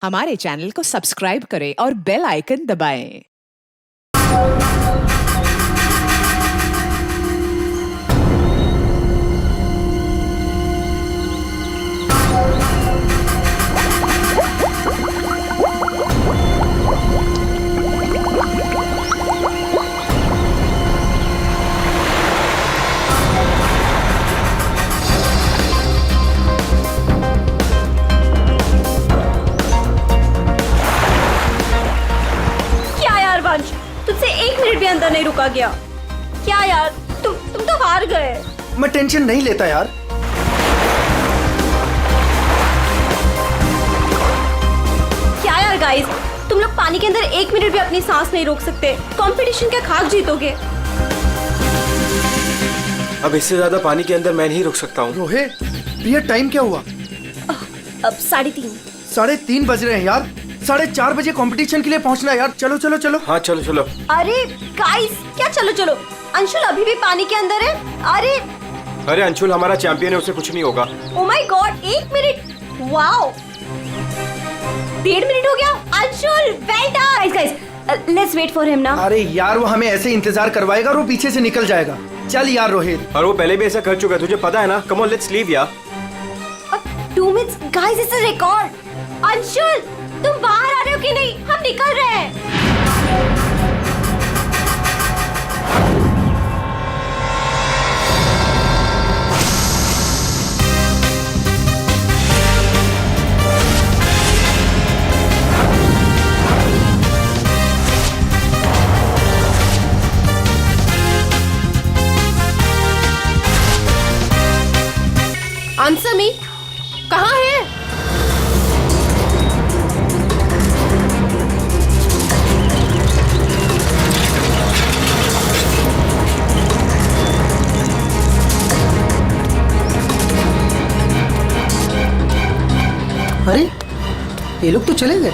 हमारे चैनल को सब्सक्राइब करें और बेल आइकन दबाएं। तुझसे 1 मिनट भी अंदर नहीं रुका गया। क्या यार, तुम तो हार गए। मैं टेंशन नहीं लेता यार। क्या यार गाइस, तुम लोग पानी के अंदर 1 मिनट भी अपनी सांस नहीं रोक सकते। कंपटीशन क्या खाक जीतोगे? अब इससे ज्यादा पानी के अंदर मैं नहीं रुक सकता हूँ। रोहित, प्रिया टाइम क्या हुआ? अब 3:30। 3:30 बज रहे हैं यार। 4:30 बजे कंपटीशन के लिए पहुंचना यार। चलो चलो चलो। हाँ चलो चलो। अरे गाइस, क्या चलो चलो? अंशुल अभी भी पानी के अंदर है। अरे अंशुल हमारा चैंपियन है, उसे कुछ नहीं होगा। Oh my god, 1 minute. Wow, 1.5 minute हो गया। Anshul well done. Guys let's wait for him ना। अरे यार, वो हमें ऐसे इंतजार करवाएगा और वो पीछे से निकल जाएगा। चल यार रोहित। और वो पहले भी ऐसा कर चुका है, तुझे पता है ना। कम ऑन लेट्स लीव यार। 2 minutes guys, it's a record. Anshul तुम बाहर आ रहे हो कि नहीं? हम निकल रहे हैं। आंसर मी, कहाँ है? अरे ये लोग तो चले गए।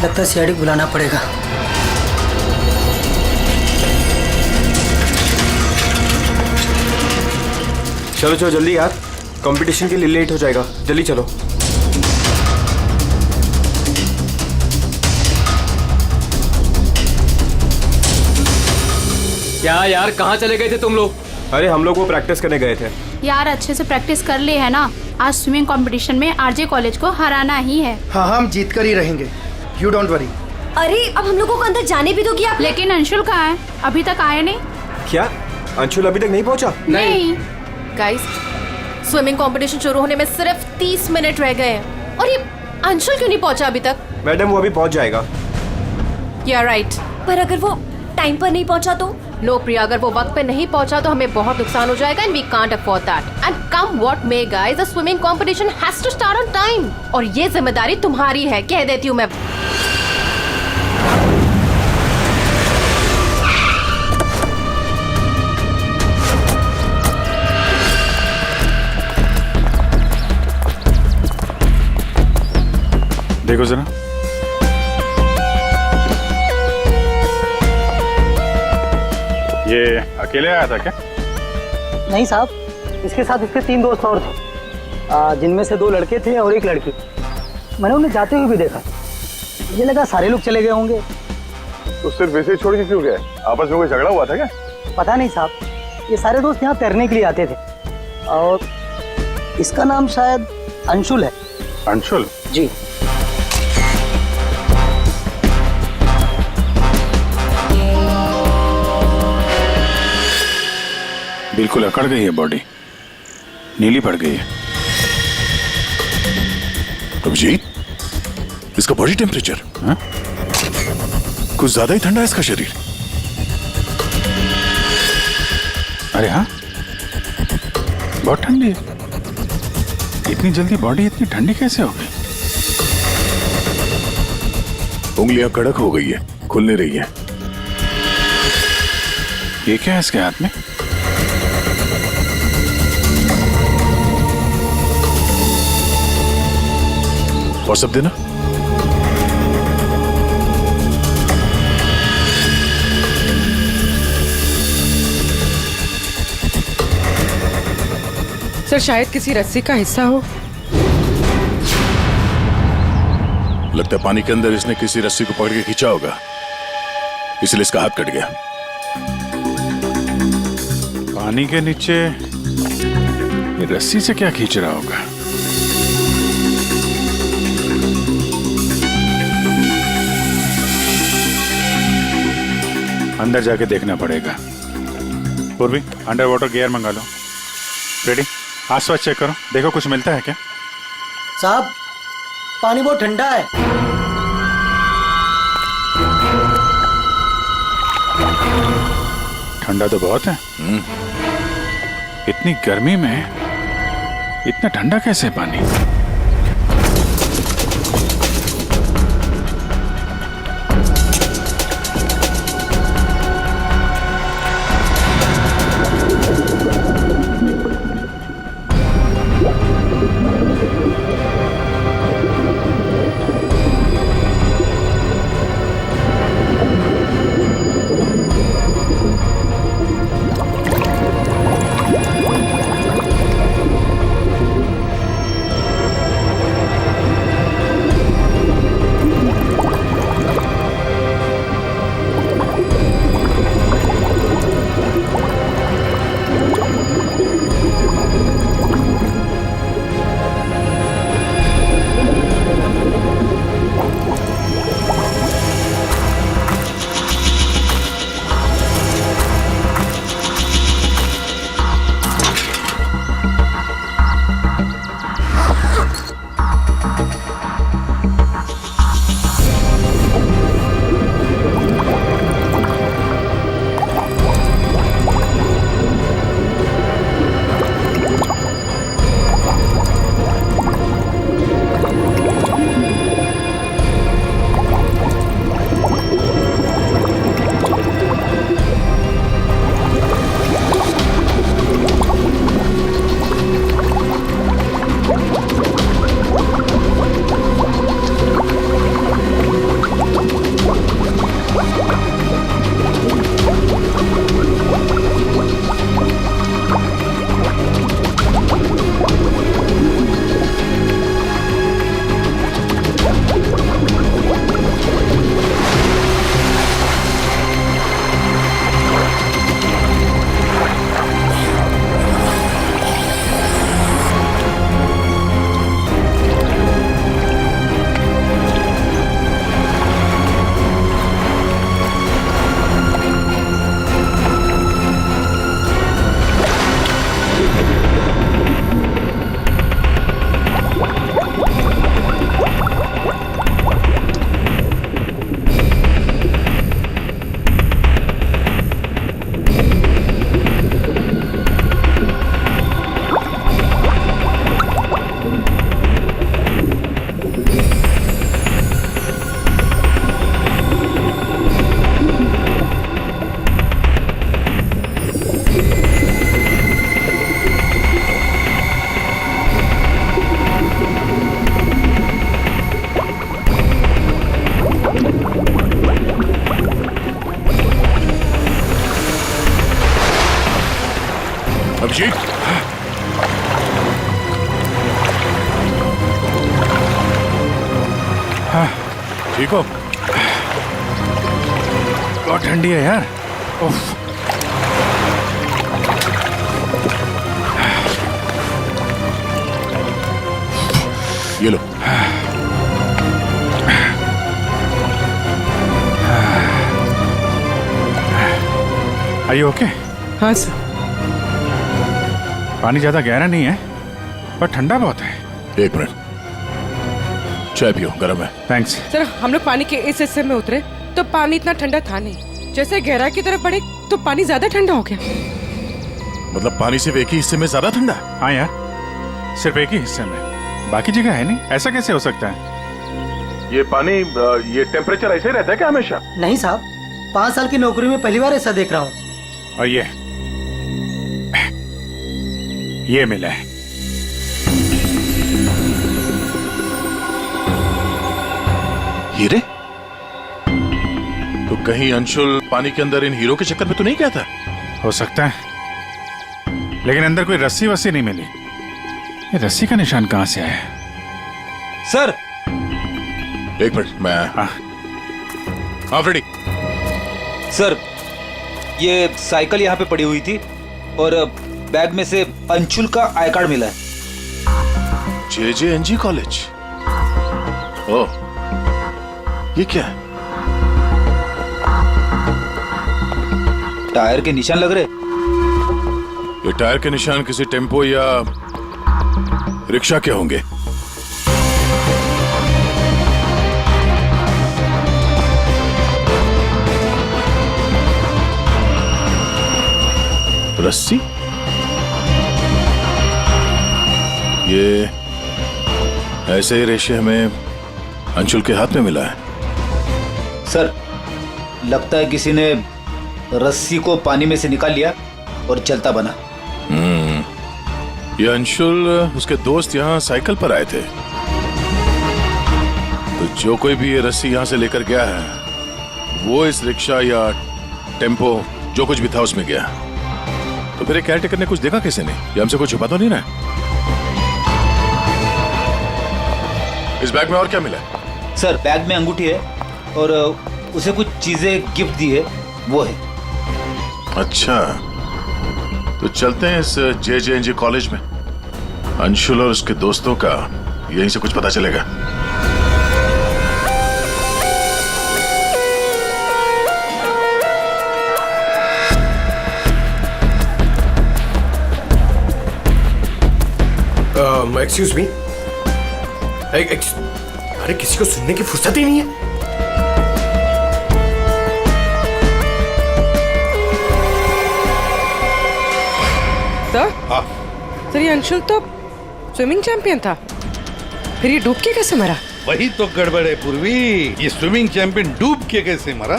लगता है सीआईडी बुलाना पड़ेगा। चलो चलो जल्दी यार, कंपटीशन के लिए लेट हो जाएगा। जल्दी चलो। क्या यार, कहाँ चले गए थे तुम लोग? अरे हम लोग वो प्रैक्टिस करने गए थे यार। अच्छे से प्रैक्टिस कर ले है ना। आज स्विमिंग कंपटीशन में आरजे कॉलेज को हराना ही है। हाँ हम जीत कर ही रहेंगे। You don't worry. अरे अब हम लोगों को अंदर जाने भी दोगी आप? लेकिन अंशुल कहाँ है? अभी तक आया नहीं। क्या अंशुल अभी तक नहीं पहुंचा? नहीं। गाइस, स्विमिंग कंपटीशन शुरू होने में सिर्फ 30 मिनट रह गए हैं और ये अंशुल क्यों नहीं पहुंचा अभी तक? मैडम वो अभी पहुंच जाएगा। या राइट। पर अगर वो टाइम पर नहीं पहुंचा तो? नो प्रिया, अगर वो वक्त पे नहीं पहुंचा तो हमें बहुत नुकसान हो जाएगा and we can't afford that. And come what may guys, the swimming competition has to start on time और ये जिम्मेदारी तुम्हारी है, कह देती हूँ मैं। देखो जरा, ये अकेले आया था क्या? नहीं साहब, इसके साथ इसके 3 दोस्त और थे, जिनमें से 2 लड़के थे और 1 लड़की। मैंने उन्हें जाते हुए भी देखा। मुझे लगा सारे लोग चले गए होंगे। तो सिर्फ वैसे ही छोड़ के क्यों गया? आपस में कोई झगड़ा हुआ था क्या? पता नहीं साहब, ये सारे दोस्त यहाँ तैरने के लिए आते थे और इसका नाम शायद अंशुल है। अंशुल? जी। बिल्कुल अकड़ गई है बॉडी, नीली पड़ गई है। अभिजीत, इसका बॉडी टेम्परेचर कुछ ज्यादा ही ठंडा है इसका शरीर। अरे हाँ, बहुत ठंडी है। इतनी जल्दी बॉडी इतनी ठंडी कैसे हो गई? उंगलियां कड़क हो गई है, खुल नहीं रही है। ये क्या है इसके हाथ में? और सब देना। सर शायद किसी रस्सी का हिस्सा हो। लगता है पानी के अंदर इसने किसी रस्सी को पकड़ के खींचा होगा, इसलिए इसका हाथ कट गया। पानी के नीचे ये रस्सी से क्या खींच रहा होगा? अंदर जाके देखना पड़ेगा। पूर्वी, अंडर वाटर गियर मंगा लो। रेडी? आसपास चेक करो, देखो कुछ मिलता है क्या? साहब, पानी बहुत ठंडा है। ठंडा तो बहुत है। इतनी गर्मी में इतना ठंडा कैसे पानी? अभिषेक, हाँ, ठीक हो? बहुत ठंडी है यार। उफ। ये लो। Are you okay? हाँ सर। पानी ज्यादा गहरा नहीं है पर ठंडा बहुत है। एक मिनट, चाय पियो, गर्म है। थैंक्स। सर हम लोग पानी के इस हिस्से में उतरे तो पानी इतना ठंडा था नहीं, जैसे गहराई की तरफ बढ़े तो पानी ज्यादा ठंडा हो गया। मतलब पानी सिर्फ एक ही हिस्से में ज्यादा ठंडा है? हाँ यार, सिर्फ एक ही हिस्से में, बाकी जगह है नहीं। ऐसा कैसे हो सकता है? ये पानी, ये टेम्परेचर ऐसे ही रहता है क्या हमेशा? नहीं साहब, 5 साल की नौकरी में पहली बार ऐसा देख रहा हूँ। और ये मिला है। हीरे? तो कहीं अंशुल पानी के अंदर इन हीरो के चक्कर में तो नहीं गया था? हो सकता है, लेकिन अंदर कोई रस्सी वस्सी नहीं मिली। ये रस्सी का निशान कहां से आया? सर, एक मिनट, मैं हाँ फ्रेडी। सर ये साइकिल यहाँ पे पड़ी हुई थी और बैग में से अंशुल का आई कार्ड मिला है। JJNG college? ओह, ये क्या है? टायर के निशान लग रहे। ये टायर के निशान किसी टेम्पो या रिक्शा के होंगे। रस्सी? ये ऐसे ही रेशे हमें अंशुल के हाथ में मिला है। सर लगता है किसी ने रस्सी को पानी में से निकाल लिया और चलता बना। ये अंशुल, उसके दोस्त यहाँ साइकिल पर आए थे, तो जो कोई भी ये रस्सी यहाँ से लेकर गया है वो इस रिक्शा या टेम्पो जो कुछ भी था उसमें गया। तो फिर केयर टेकर ने कुछ देखा कैसे नहीं? ये हमसे कुछ छुपा तो नहीं ना? इस बैग में और क्या मिला? सर बैग में अंगूठी है और उसे कुछ चीजें गिफ्ट दी है, वो है। अच्छा, तो चलते हैं इस JJNG कॉलेज में। अंशुल और उसके दोस्तों का यहीं से कुछ पता चलेगा। Excuse me. अरे किसी को सुनने की फुर्सत ही नहीं है। सर, ये अंशुल तो स्विमिंग चैंपियन था, फिर ये डूब के कैसे मरा? वही तो गड़बड़ है पूर्वी, ये स्विमिंग चैंपियन डूब के कैसे मरा?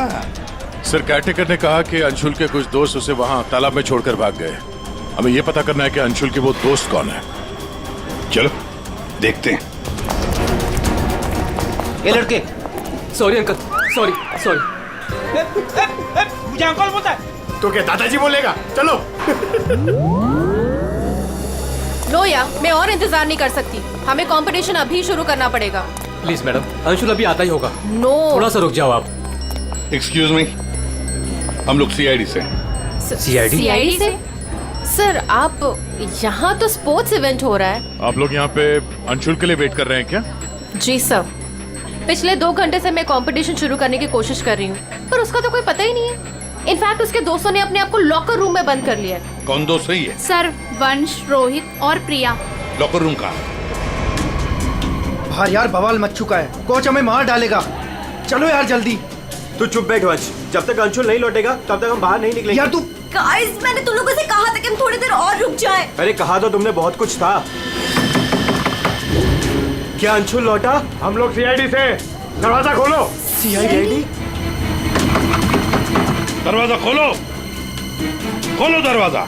सर केयरटेकर ने कहा कि अंशुल के कुछ दोस्त उसे वहां तालाब में छोड़कर भाग गए। हमें यह पता करना है कि अंशुल के वो दोस्त कौन है। चलो देखते हैं। ये लड़के। Sorry uncle, sorry. मुझे अंकल बोलता है तो क्या दादाजी बोलेगा? चलो। नो या, मैं और इंतजार नहीं कर सकती, हमें कंपटीशन अभी शुरू करना पड़ेगा। प्लीज मैडम, अंशुल अभी आता ही होगा। नो, थोड़ा सा रुक जाओ आप। एक्सक्यूज मी, हम लोग CID से। CID से? सर आप यहाँ तो स्पोर्ट्स इवेंट हो रहा है। आप लोग यहाँ पे अंशुल के लिए वेट कर रहे हैं क्या? जी सर, पिछले 2 घंटे से मैं कंपटीशन शुरू करने की कोशिश कर रही हूँ, पर उसका तो कोई पता ही नहीं है। इनफैक्ट उसके दोस्तों ने अपने आप को लॉकर रूम में बंद कर लिया है। कौन दोस्त सही है? सर, वंश, रोहित और प्रिया। लॉकर रूम का? बाहर यार बवाल मच चुका है, कोच हमें मार डालेगा। चलो यार जल्दी। तू चुप बैठ वंश, जब तक अंशुल नहीं लौटेगा तब तक हम बाहर नहीं निकलेंगे। यार तू। गाइस, मैंने तुम लोगों से कहा था कि हम थोड़ी देर और रुक जाएं। अरे कहा तो तुमने बहुत कुछ था। क्या अंशुल लौटा? हम लोग CID से। दरवाजा खोलो। CID? दरवाजा खोलो, खोलो दरवाजा।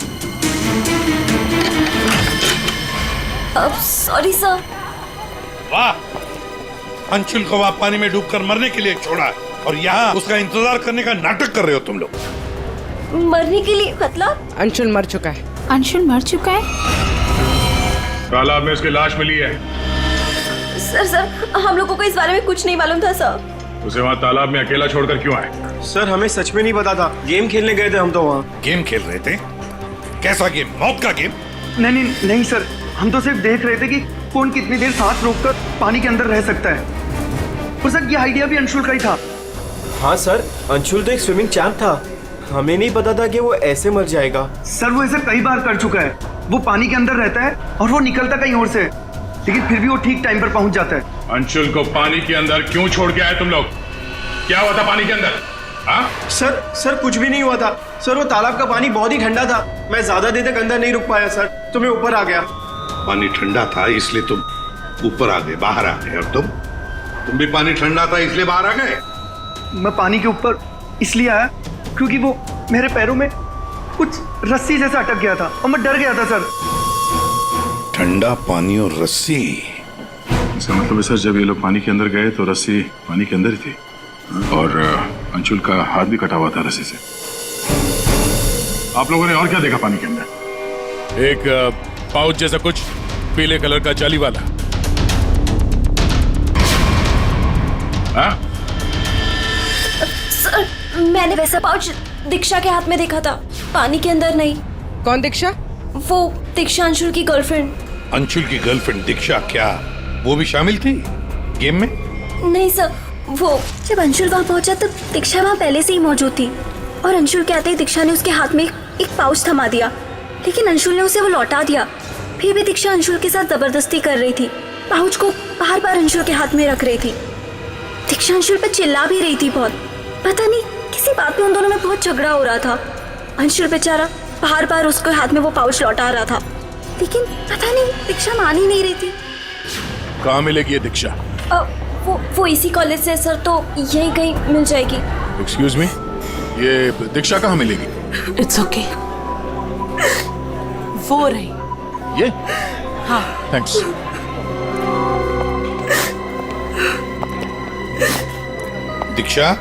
Sorry sir. वाह, अंशुल को वहां पानी में डूबकर मरने के लिए छोड़ा है और यहाँ उसका इंतजार करने का नाटक कर रहे हो तुम लोग। मरने के लिए मतलब? अंशुल मर चुका है। अंशुल मर चुका है? तालाब में उसकी लाश मिली है। सर, हम लोगों को इस बारे में कुछ नहीं मालूम था सर। उसे वहाँ तालाब में अकेला छोड़कर क्यों आए? सर हमें सच में नहीं पता था, गेम खेलने गए थे हम तो वहाँ। गेम खेल रहे थे? कैसा गेम? मौत का गेम? नहीं सर, हम तो सिर्फ देख रहे थे कि कौन कितनी देर सांस रोककर पानी के अंदर रह सकता है। और सर ये आइडिया भी अंशुल का ही था। हाँ सर, अंशुल तो एक स्विमिंग चैंप था, हमें नहीं पता था कि वो ऐसे मर जाएगा। सर वो ऐसा कई बार कर चुका है। वो पानी के अंदर रहता है और वो निकलता कहीं और से, लेकिन फिर भी वो ठीक टाइम पर पहुंच जाता है। अंशुल को पानी के अंदर क्यों छोड़ के आए तुम लोग? क्या हुआ था पानी के अंदर? हाँ? सर कुछ भी नहीं हुआ था सर। वो तालाब का पानी बहुत ही ठंडा था। मैं ज्यादा देर तक अंदर नहीं रुक पाया सर, तो मैं ऊपर आ गया। पानी ठंडा था इसलिए तुम ऊपर आ गए, बाहर आ गए। और तुम भी पानी ठंडा था इसलिए बाहर आ गए? मैं पानी के ऊपर इसलिए आया क्योंकि वो मेरे पैरों में कुछ रस्सी जैसा अटक गया था और मैं डर गया था सर। ठंडा पानी और रस्सी? इसका मतलब है सर, जब ये लोग पानी के अंदर गए तो रस्सी पानी के अंदर ही थी और अंशुल का हाथ भी कटा हुआ था रस्सी से। आप लोगों ने और क्या देखा पानी के अंदर? एक पाउच जैसा कुछ, पीले कलर का जाली वाला। हाँ? सर मैंने वैसा पाउच दीक्षा के हाथ में देखा था, पानी के अंदर नहीं। कौन दीक्षा? वो दीक्षा अंशुल की गर्लफ्रेंड। अंशुल की गर्लफ्रेंड दीक्षा, क्या वो भी शामिल थी गेम में? नहीं सर, वो जब अंशुल वहाँ पहुंचा तब दीक्षा वहाँ पहले से ही मौजूद थी और अंशुल के आते ही दीक्षा ने उसके हाथ में एक पाउच थमा दिया, लेकिन अंशुल ने उसे वो लौटा दिया। फिर भी दीक्षा अंशुल के साथ जबरदस्ती कर रही थी, पाउच को बार बार अंशुल के हाथ में रख रही थी। दीक्षा अंशुल पर चिल्ला भी रही थी बहुत, पता नहीं किसी बात पे उन दोनों में बहुत झगड़ा हो रहा था। अंशुल बेचारा बार बार उसके हाथ में वो पाउच लौटा रहा था, लेकिन पता नहीं दीक्षा मान ही नहीं रही थी। कहाँ मिलेगी ये दीक्षा? वो इसी कॉलेज से सर, तो यहीं कहीं मिल जाएगी। एक्सक्यूज मी, ये दीक्षा कहाँ मिलेगी? इट्स ओके, वो रही। ये? हाँ। थैंक्स। दीक्षा?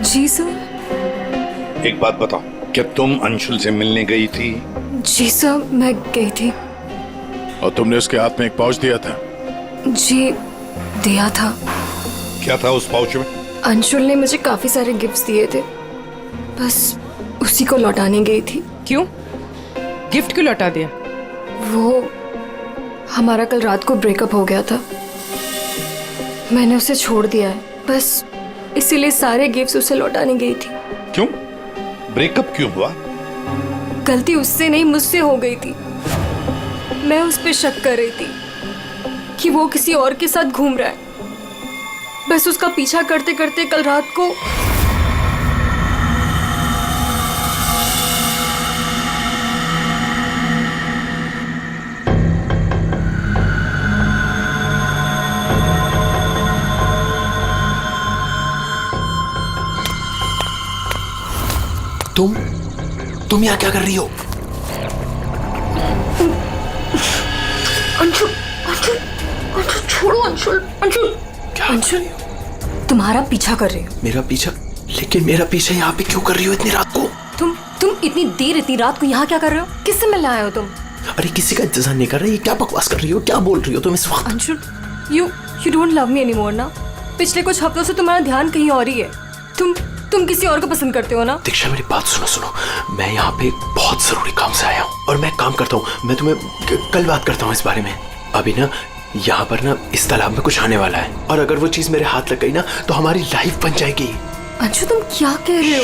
जी सर। एक बात बताओ, क्या तुम अंशुल से मिलने गई थी? जी सर, मैं गई थी। और तुमने उसके हाथ में एक पाउच दिया था? जी दिया था। क्या था उस पाउच में? अंशुल ने मुझे काफी सारे गिफ्ट्स दिए थे, बस उसी को लौटाने गई थी। क्यों? गिफ्ट क्यों लौटा दिया? वो हमारा कल रात को ब्रेकअप हो गया था, मैंने उसे छोड़ दिया है, बस इसीलिए सारे गिफ्ट्स उसे लौटाने गई थी। क्यों? ब्रेकअप क्यों हुआ? गलती उससे नहीं, मुझसे हो गई थी। मैं उस पर शक कर रही थी कि वो किसी और के साथ घूम रहा है, बस उसका पीछा करते करते कल रात को तुम यहाँ क्या कर रही हो? अंशुल, अंशुल, अंशुल छोड़ो अंशुल, अंशुल। क्या? अंशुल तुम्हारा पीछा कर रही हो। मेरा पीछा? लेकिन मेरा पीछा यहाँ पे क्यों कर रही हो इतनी रात को? तुम इतनी देर इतनी रात को यहाँ क्या कर रहे हो? किससे मिलने आए हो तुम? अरे किसी का इंतजार नहीं कर रही, ये क्या बकवास कर रही हो, क्या बोल रही हो तुम इस वक्त? Anshul, you don't love me anymore ना। पिछले कुछ हफ्तों से तुम्हारा ध्यान कहीं और ही है। तुम किसी और को पसंद करते हो ना? दीक्षा मेरी बात सुनो, मैं यहाँ पे बहुत जरूरी काम से आया हूँ और मैं काम करता हूँ। मैं तुम्हें कल बात करता हूँ इस बारे में। अभी ना यहाँ पर ना इस तालाब में कुछ आने वाला है और अगर वो चीज मेरे हाथ लग गई ना तो हमारी लाइफ बन जाएगी। अंशुल तुम क्या कह रहे हो?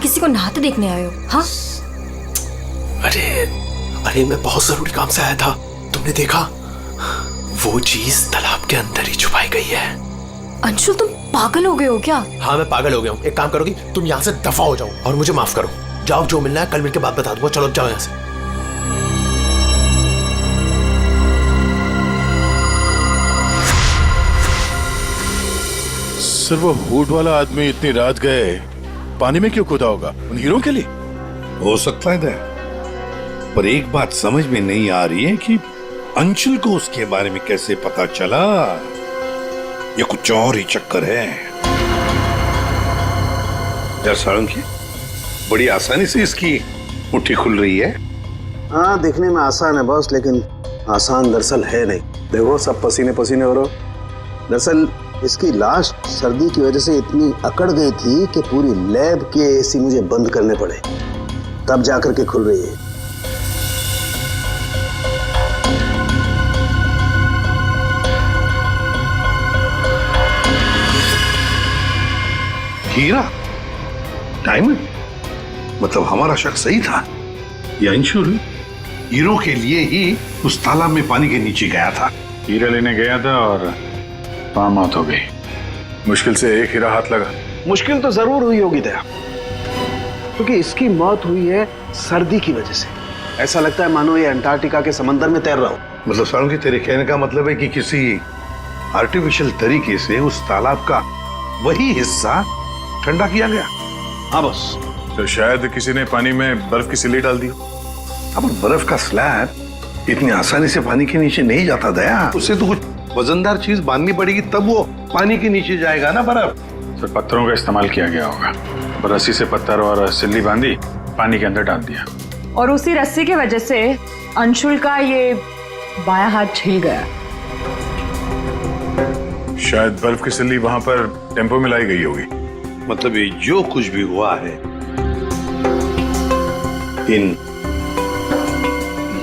किसी को नहाते देखने आए हो? हाँ? अरे मैं बहुत जरूरी काम से आया था। तुमने देखा? वो चीज तालाब के अंदर ही छुपाई गई है। अंशुल तुम पागल हो गए हो क्या? हाँ मैं पागल हो गया हूँ। एक काम करोगी, तुम यहाँ से दफा हो जाओ और मुझे माफ करो। जाओ, जो मिलना है कल मिलके बात बता दूंगा। चलो जाओ यहाँ से। सर वो हुड वाला आदमी इतनी रात गए पानी में क्यों कूदा होगा? उन हीरो के लिए हो सकता है, पर एक बात समझ में नहीं आ रही है कि अंशुल को उसके बारे में कैसे पता चला। ये कुछ और ही चक्कर है। यार सारंगी, बड़ी आसानी से इसकी मुट्ठी खुल रही है। हाँ देखने में आसान है बॉस, लेकिन आसान दरअसल है नहीं। देखो सब पसीने पसीने हो रहे हो। दरअसल इसकी लाश सर्दी की वजह से इतनी अकड़ गई थी कि पूरी लैब के एसी मुझे बंद करने पड़े, तब जाकर के खुल रही है। हीरा, डायमंड, मतलब हमारा शक सही था। ये अंशुल हीरो के लिए ही उस तालाब में पानी के नीचे गया था। हीरा लेने गया था और वहां मौत हो गई। मुश्किल से एक हीरा हाथ लगा। मुश्किल तो जरूर हुई होगी दया, क्योंकि इसकी मौत हुई है सर्दी की वजह से। ऐसा लगता है मानो ये अंटार्कटिका के समंदर में तैर रहा हो। मतलब सारंगी, तेरे कहने का मतलब है कि किसी आर्टिफिशियल तरीके से उस तालाब का वही हिस्सा ठंडा किया गया। हाँ बस। तो शायद किसी ने पानी में बर्फ की सिल्ली डाल दी। अब बर्फ का स्लैब इतनी आसानी से पानी के नीचे नहीं जाता दया। उससे तो कुछ वजनदार चीज बांधनी पड़ेगी, तब वो पानी के नीचे जाएगा ना बर्फ। तो पत्थरों का इस्तेमाल किया गया होगा। रस्सी से पत्थर और सिल्ली बांधी, पानी के अंदर डाल दिया। और उसी रस्सी की वजह से अंशुल का ये बायां हाथ छिल गया। शायद बर्फ की सिल्ली वहां पर टेम्पो में लाई गई होगी। मतलब ये जो कुछ भी हुआ है इन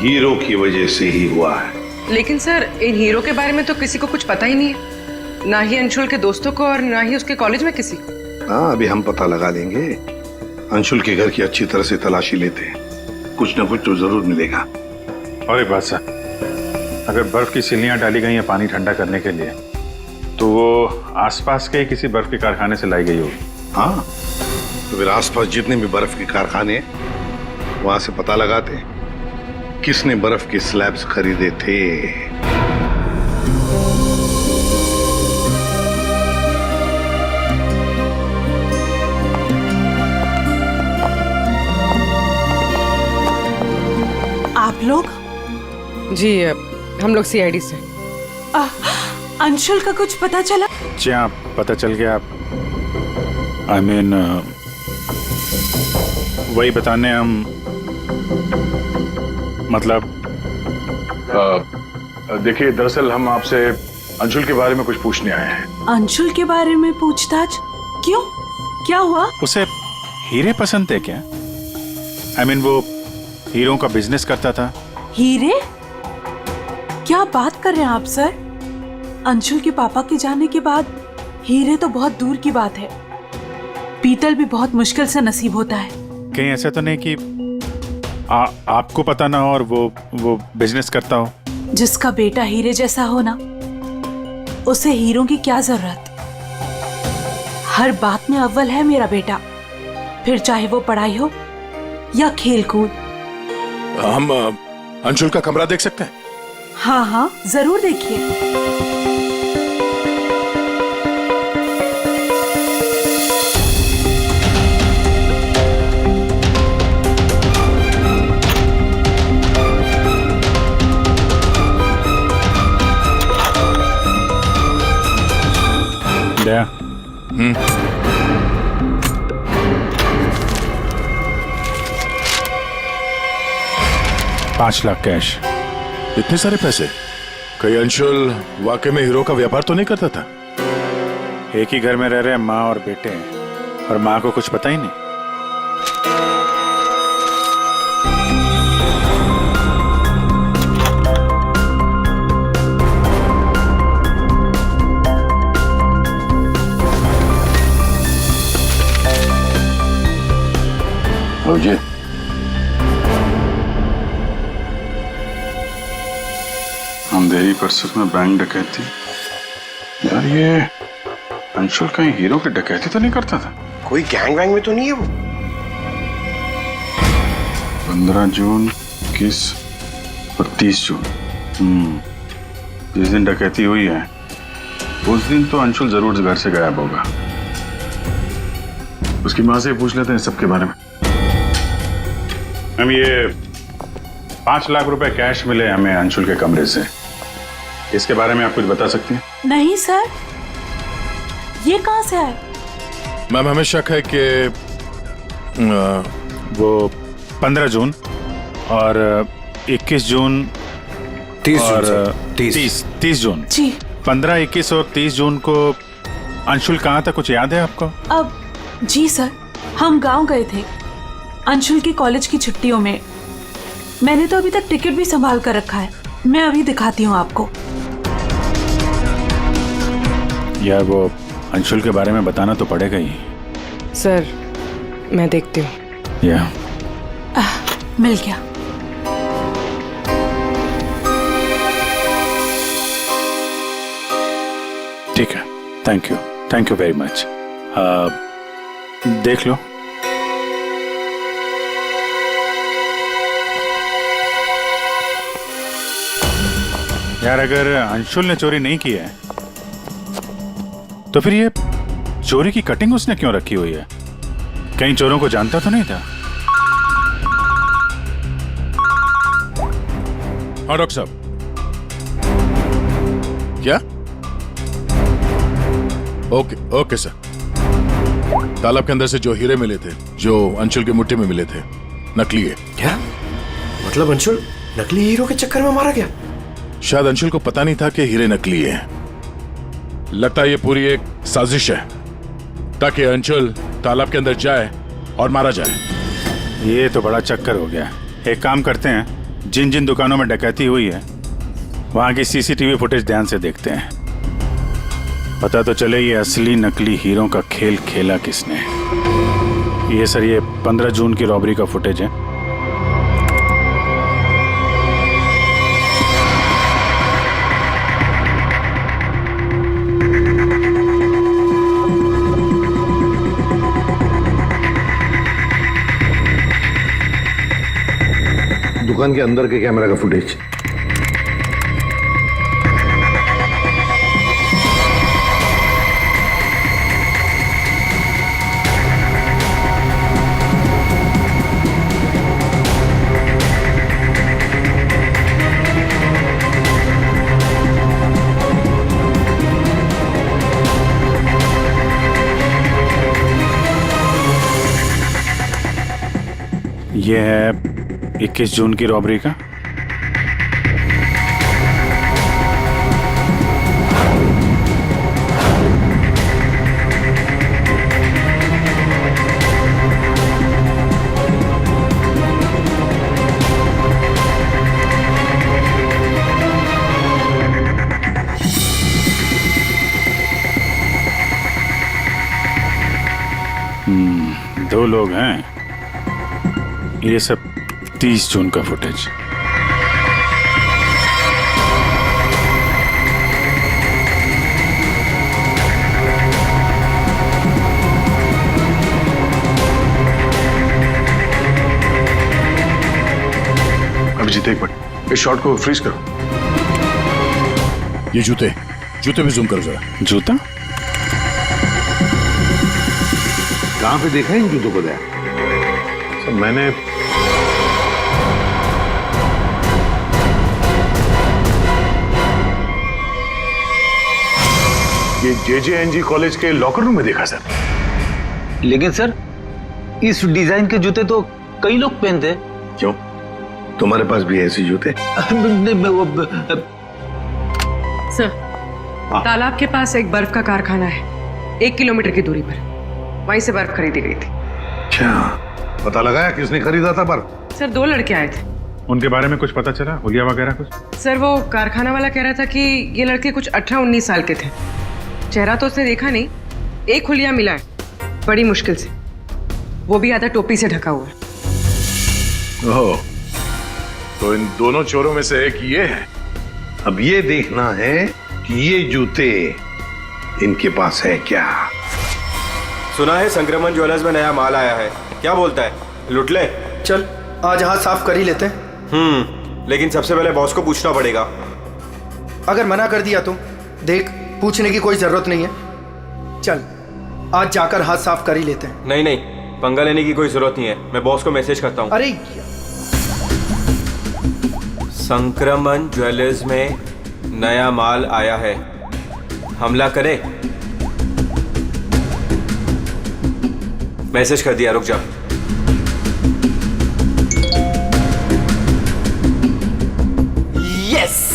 हीरो की वजह से ही हुआ है। लेकिन सर, इन हीरो के बारे में तो किसी को कुछ पता ही नहीं है, ना ही अंशुल के दोस्तों को और ना ही उसके कॉलेज में किसी को। हाँ, अभी हम पता लगा लेंगे। अंशुल के घर की अच्छी तरह से तलाशी लेते हैं, कुछ ना कुछ तो जरूर मिलेगा। और एक बात सर, अगर बर्फ की सिल्लियां डाली गई हैं पानी ठंडा करने के लिए, तो वो आसपास के किसी बर्फ के कारखाने से लाई गई होगी। हाँ, तो फिर आसपास जितने भी बर्फ के कारखाने, वहां से पता लगाते किसने बर्फ के स्लैब्स खरीदे थे। आप लोग? जी, हम लोग सीआईडी से। अंशुल का कुछ पता चला? जी हाँ, पता चल गया। I mean, वही बताने हम, मतलब देखिए, दरअसल हम आपसे अंशुल के बारे में कुछ पूछने आए हैं। अंशुल के बारे में पूछताछ? क्यों, क्या हुआ? उसे हीरे पसंद थे क्या? I mean, वो हीरो का बिजनेस करता था। हीरे? क्या बात कर रहे हैं आप सर? अंशुल के पापा के जाने के बाद हीरे तो बहुत दूर की बात है। पीतल भी बहुत मुश्किल से नसीब होता है। कहीं ऐसा तो नहीं कि आपको पता ना हो और वो बिजनेस करता हो? जिसका बेटा हीरे जैसा हो ना, उसे हीरो की क्या जरूरत। हर बात में अव्वल है मेरा बेटा, फिर चाहे वो पढ़ाई हो या खेल कूद। हम अंशुल का कमरा देख सकते हैं? हाँ हाँ, जरूर देखिए। दया, 5 लाख कैश। इतने सारे पैसे? कहीं अंशुल वाकई में हीरो का व्यापार तो नहीं करता था? एक ही घर में रह रहे माँ और बेटे हैं, और माँ को कुछ पता ही नहीं। जी, अंधेरी पर सच में बैंक डकैती? यार ये अंशुल कहीं हीरो की डकैती तो नहीं करता था? कोई गैंग वैंग में तो नहीं है वो? 15 जून, 21 और 30 जून। जिस दिन डकैती हुई है उस दिन तो अंशुल जरूर घर से गायब होगा। उसकी माँ से पूछ लेते हैं सबके बारे में। हम ये 5 लाख रुपए कैश मिले हमें अंशुल के कमरे से, इसके बारे में आप कुछ बता सकती हैं? नहीं सर, ये कहाँ से आए? मैम हमें शक है कि वो 15 जून और 21 जून 30 और जून 30 जून जी 15, 21 और 30 जून को अंशुल कहाँ था, कुछ याद है आपको? अब जी सर, हम गांव गए थे अंशुल की कॉलेज की छुट्टियों में। मैंने तो अभी तक टिकट भी संभाल कर रखा है, मैं अभी दिखाती हूँ आपको। यार वो अंशुल के बारे में बताना तो पड़ेगा ही। सर मैं देखती हूँ। या मिल गया। ठीक है, थैंक यू वेरी मच। देख लो। यार अगर अंशुल ने चोरी नहीं की है तो फिर ये चोरी की कटिंग उसने क्यों रखी हुई है? कहीं चोरों को जानता तो नहीं था? हाँ डॉक्टर साहब। क्या? Okay sir. तालाब के अंदर से जो हीरे मिले थे, जो अंशुल के मुट्ठी में मिले थे, नकली है। क्या मतलब? अंशुल नकली हीरो के चक्कर में मारा गया? शायद अंशुल को पता नहीं था कि हीरे नकली है। लगता है ये पूरी एक साजिश है ताकि अंशुल तालाब के अंदर जाए और मारा जाए। ये तो बड़ा चक्कर हो गया। एक काम करते हैं, जिन जिन दुकानों में डकैती हुई है वहां की सीसीटीवी फुटेज ध्यान से देखते हैं, पता तो चले ये असली नकली हीरो का खेल खेला किसने। ये सर, ये 15 जून की रॉबरी का फुटेज है। दुकान के अंदर के कैमरा का फुटेज। ये है 21 जून की रॉबरी का। दो लोग हैं। ये सब 30 जून का फुटेज। अभिजीत एक मिनट, इस शॉट को फ्रीज करो। ये जूते भी जूम करो जरा। जूता कहाँ पे देखा है इन जूतों को? दया सर मैंने ये JJNG कॉलेज के लॉकर रूम में देखा सर। लेकिन सर, इस डिजाइन के जूते तो कई लोग पहनते हैं। क्यों, तुम्हारे पास भी ऐसे जूते? सर, तालाब के पास एक बर्फ का कारखाना है, 1 किलोमीटर की दूरी पर। वहीं से बर्फ खरीदी गई थी। क्या पता लगाया किसने खरीदा था बर्फ? सर 2 लड़के आए थे। उनके बारे में कुछ पता चला, हुलिया वगैरह कुछ? सर वो कारखाना वाला कह रहा था कि ये लड़के कुछ 18-19 साल के थे। चेहरा तो उसने देखा नहीं, एक हुलिया मिला है बड़ी मुश्किल से, वो भी आधा टोपी से ढका हुआ है। ओह, तो इन दोनों चोरों में से एक ये है। अब ये देखना है कि ये जूते इनके पास है क्या? सुना है संक्रमण ज्वेलर्स में नया माल आया है, क्या बोलता है, लुट ले? चल आज हाथ साफ कर ही लेते हैं। लेकिन सबसे पहले बॉस को पूछना पड़ेगा। अगर मना कर दिया तो देख, पूछने की कोई जरूरत नहीं है। चल आज जाकर हाथ साफ कर ही लेते हैं। नहीं नहीं, पंगा लेने की कोई जरूरत नहीं है, मैं बॉस को मैसेज करता हूँ। अरे संक्रमण ज्वेलर्स में नया माल आया है, हमला करे? मैसेज कर दिया, रुक जा। यस।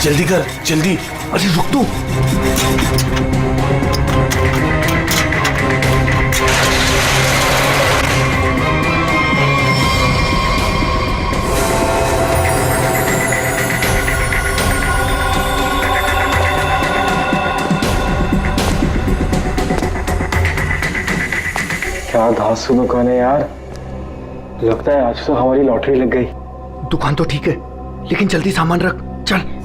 जल्दी कर, जल्दी। अरे रुक तू। क्या धांसू दुकान है यार, लगता है आज तो हमारी लॉटरी लग गई। दुकान तो ठीक है, लेकिन जल्दी सामान रख, चल।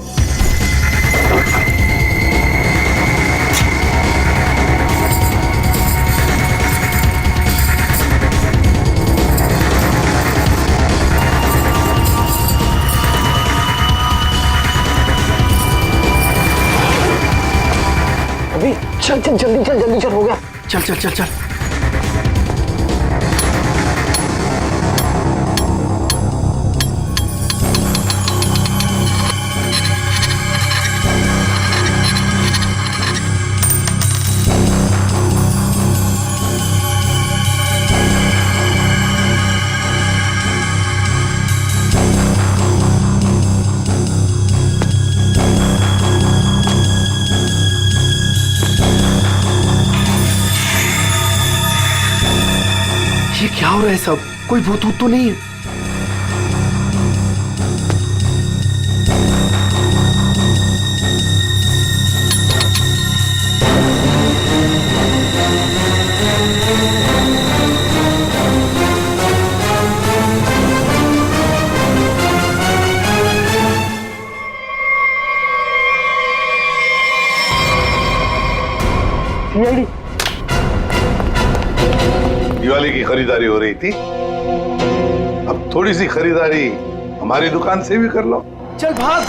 अभी चल चल, जल्दी चल, जल्दी चल, हो गया। चल चल चल चल। ये क्या हो रहा है सब? कोई भूत वूत तो नहीं है? सीआईडी दिवाली की खरीदारी हो रही थी, अब थोड़ी सी खरीदारी हमारी दुकान से भी कर लो। चल भाग।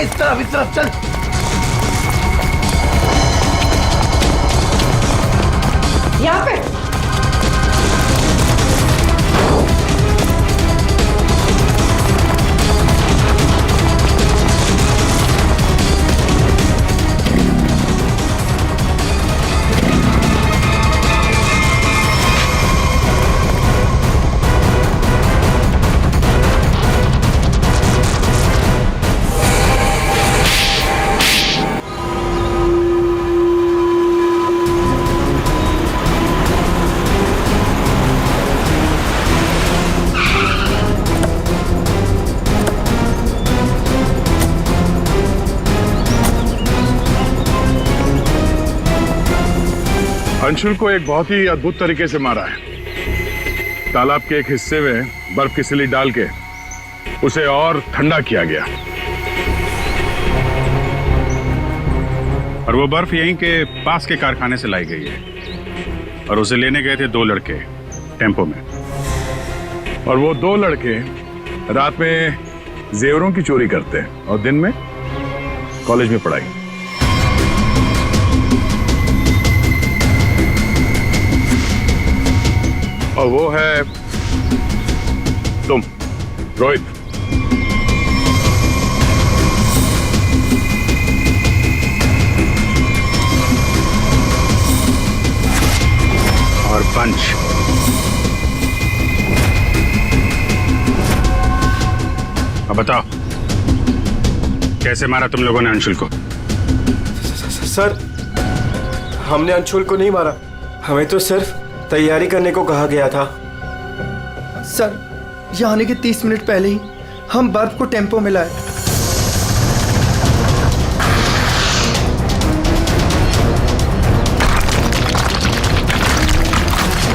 इस तरफ चल। यहाँ पे अंशुल को एक बहुत ही अद्भुत तरीके से मारा है। तालाब के एक हिस्से में बर्फ की सिल्ली डाल के उसे और ठंडा किया गया, और वो बर्फ यहीं के पास के कारखाने से लाई गई है, और उसे लेने गए थे 2 लड़के टेम्पो में, और वो 2 लड़के रात में जेवरों की चोरी करते हैं और दिन में कॉलेज में पढ़ाई। और वो है तुम, रोहित। और पंच। अब बताओ, कैसे मारा तुम लोगों ने अंशुल को? सर, हमने अंशुल को नहीं मारा, हमें तो सिर्फ तैयारी करने को कहा गया था। सर, यहाँ आने के 30 मिनट पहले ही हम बर्फ को टेम्पो में लाए।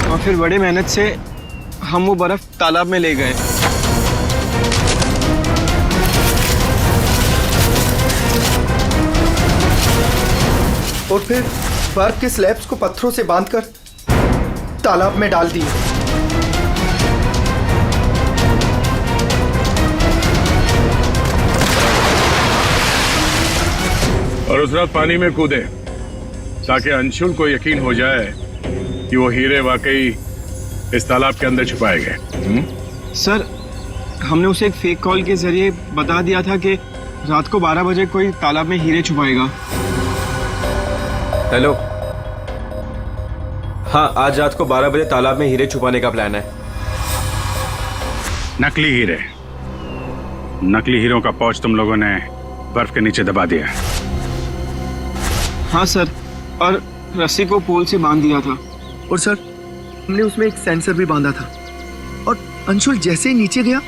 और फिर बड़ी मेहनत से हम वो बर्फ तालाब में ले गए। और फिर बर्फ के स्लैब्स को पत्थरों से बांधकर तालाब में डाल दिए। और उस रात पानी में कूदे ताकि अंशुल को यकीन हो जाए कि वो हीरे वाकई इस तालाब के अंदर छुपाए गए। सर, हमने उसे एक फेक कॉल के जरिए बता दिया था कि रात को 12 बजे कोई तालाब में हीरे छुपाएगा। हेलो, हाँ, आज रात को 12 बजे तालाब में हीरे छुपाने का प्लान है। नकली हीरे। नकली हीरों का पाउच तुम लोगों ने बर्फ के नीचे दबा दिया। हाँ सर, और रस्सी को पोल से बांध दिया था। और सर, हमने उसमें एक सेंसर भी बांधा था। और अंशुल जैसे ही नीचे गया,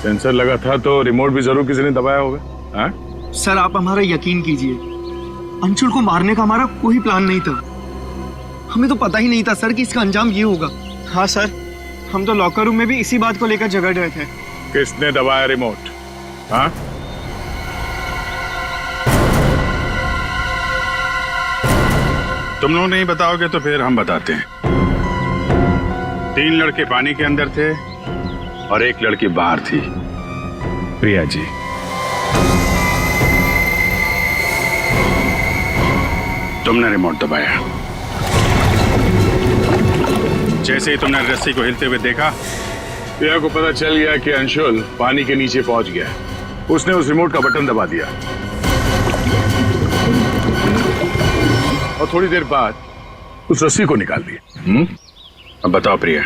सेंसर लगा था तो रिमोट भी जरूर किसी ने दबाया होगा। हाँ? सर आप हमारा यकीन कीजिए, अंशुल को मारने का हमारा कोई प्लान नहीं था। हमें तो पता ही नहीं था सर कि इसका अंजाम ये होगा। हाँ सर, हम तो लॉकर रूम में भी इसी बात को लेकर झगड़ रहे थे। किसने दबाया रिमोट? हाँ? तुम लोग नहीं बताओगे तो फिर हम बताते हैं। 3 लड़के पानी के अंदर थे और 1 लड़की बाहर थी, प्रिया जी। तुमने रिमोट दबाया। जैसे ही तुमने रस्सी को हिलते हुए देखा, प्रिया को पता चल गया कि अंशुल पानी के नीचे पहुंच गया। उसने उस रिमोट का बटन दबा दिया और थोड़ी देर बाद उस रस्सी को निकाल दिया। अब बताओ प्रिया,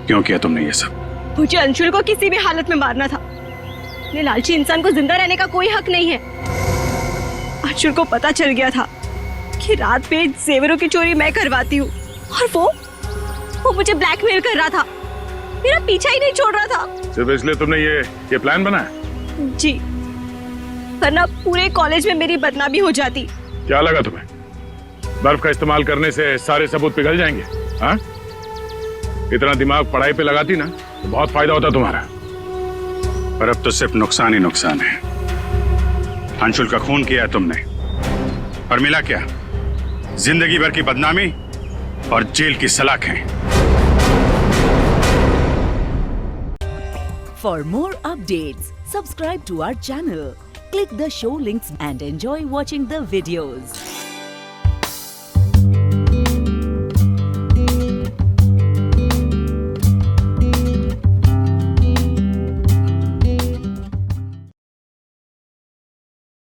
क्यों किया तुमने ये सब? मुझे अंशुल को किसी भी हालत में मारना था। ये लालची इंसान को जिंदा रहने का कोई हक नहीं है। अंशुल को पता चल गया था कि रात में जेवरों की चोरी मैं करवाती हूँ, और वो मुझे ब्लैकमेल कर रहा था, मेरा पीछा ही नहीं छोड़ रहा था। सिर्फ इसलिए तुमने ये प्लान बनाया? जी, वरना पूरे कॉलेज में मेरी बदनामी हो जाती। क्या लगा तुम्हें बर्फ का इस्तेमाल करने से सारे सबूत पिघल जाएंगे? हाँ? इतना दिमाग पढ़ाई पे लगाती ना तो बहुत फायदा होता तुम्हारा। पर अब तो सिर्फ नुकसान ही नुकसान है। अंशुल का खून किया तुमने, और मिला क्या? जिंदगी भर की बदनामी और जेल की सलाखें। For more updates, subscribe to our channel, click the show links and enjoy watching the videos.